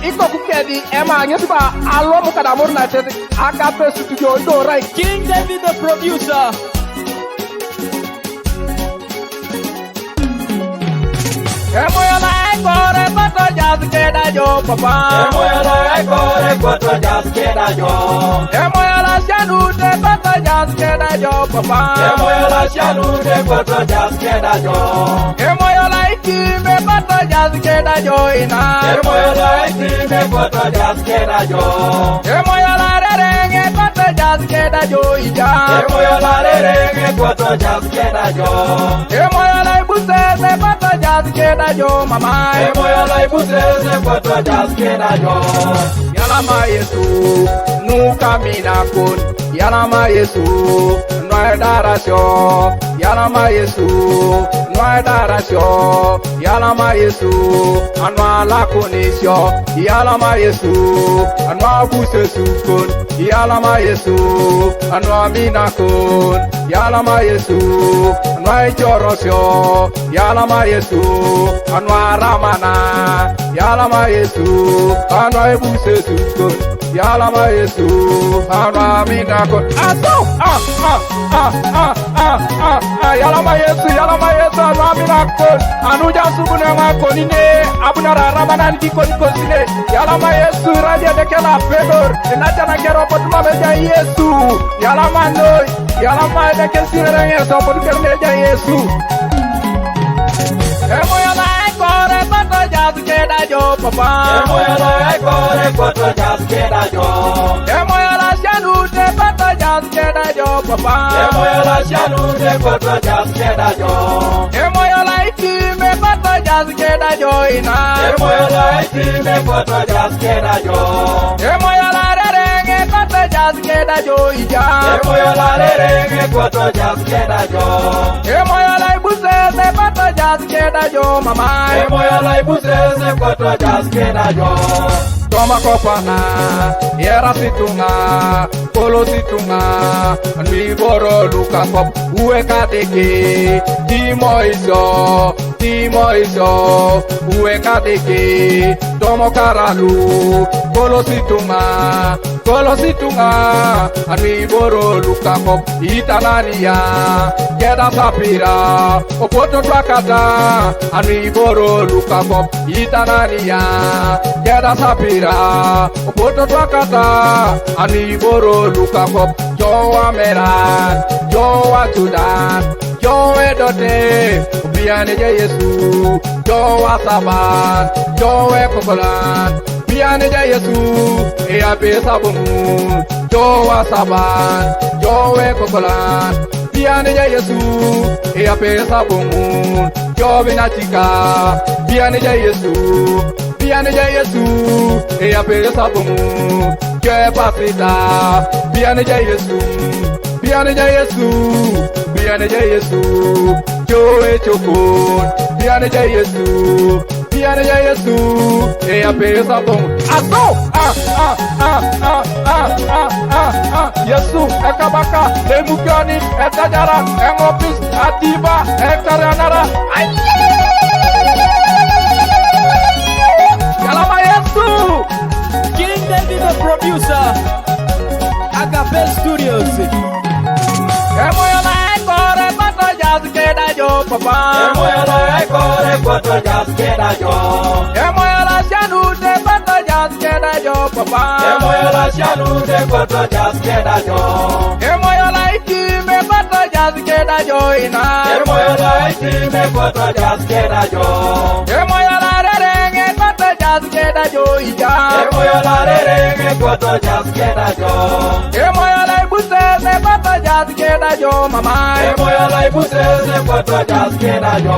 iko kukedi ema nyesiba alo mukadamur na tete Agape Studio do right. King David the producer. Emoyola ekore koto jazz keda jo papa. Emoyola ekore koto jazz keda jo. Emoyola shanute koto jazz keda jo papa. Emoyola shanute koto jazz keda jo. Emoyola ikime koto jazz keda jo ina. Emoyola ikime koto jazz keda jo. Emoyola rerenge koto jazz keda jo ija. Emoyola rerenge koto jazz keda jo. Emoyola ibusese koto jazz keda jo mama. Emoyola ibusese koto jazz keda jo. Yalama Yesu nukamina kun. Yalama Yesu noe darasyo. Yalama Yesu noe darasyo. Yalama Yesu anwa lakonisyo. Yalama Yesu anwa busesukun. Yalama Yesu anwa minakun. Yalama Yesu anwa jorosyo. Yalama Yesu anwa ramana. Yalama Yesu anwa busesukun. Yalama Yesu anwa minakun. Yalama Yesu anwa minakun. Anuja subune ngakonine abunara rabanan kikon konsine. Yalama Yesu raja dekela pedor. Enajana kero potuma meja Yesu. Yalama noi. Yalama dekel sirere Yesu potukel meja Yesu. Emoyola ekore koto jazz keda jo papa. Emoyola ekore koto jazz keda jo. Emoyola shanute koto jazz keda jo papa. Emoyola shanute koto jazz keda jo. Emoyola ikime koto jazz keda jo ina. Emoyola ikime koto jazz keda jo. Emoyola rerenge koto jazz keda jo ija. Emoyola rerenge koto jazz keda jo. Emoyola ibusese koto jazz keda jo mama. Emoyola ibusese koto jazz keda jo. Toma kopana, yera situnga, polo situnga, nui boro luka kop, uwe kateke, timo iso, uwe kateke, tomo karalu, polo situnga, nui boro luka kop, itanania, keda sapira, opoto twakata, nui boro luka kop, itanania, keda sapira. Opoto twakata aniboro lukakop. Jowa meran, jowa sudan, jowe dote biane je Yesu. Jowa saban, jowe kokolan biane je Yesu. E ape sabumun. Jowa saban, jowe kokolan biane je Yesu. E ape sabumun. Jowe nachika biane je Yesu. Biane je Yesu, e apere sabumu, je pasita. Biane je Yesu, biane je Yesu, biane je Yesu, joe chokon. Biane je Yesu, biane je Yesu, e apere sabumu. Yesu, ekabaka, lemukani, etajara, engopis, atiba, ekaranara. Yalama Yesu. King David the producer. Agape Studios. Emoyola ekore koto jazz keda jo papa. Emoyola ekore koto jazz keda jo. Emoyola shanute koto jazz keda jo papa. Emoyola shanute koto jazz keda jo. Emoyola ikime koto jazz keda jo ina. Emoyola ikime koto jazz keda jo. Emoyola rerenge koto jazz keda jo ija. Emoyola rerenge koto jazz keda jo. Emoyola ibusese koto jazz keda jo mama. Emoyola ibusese koto jazz keda jo.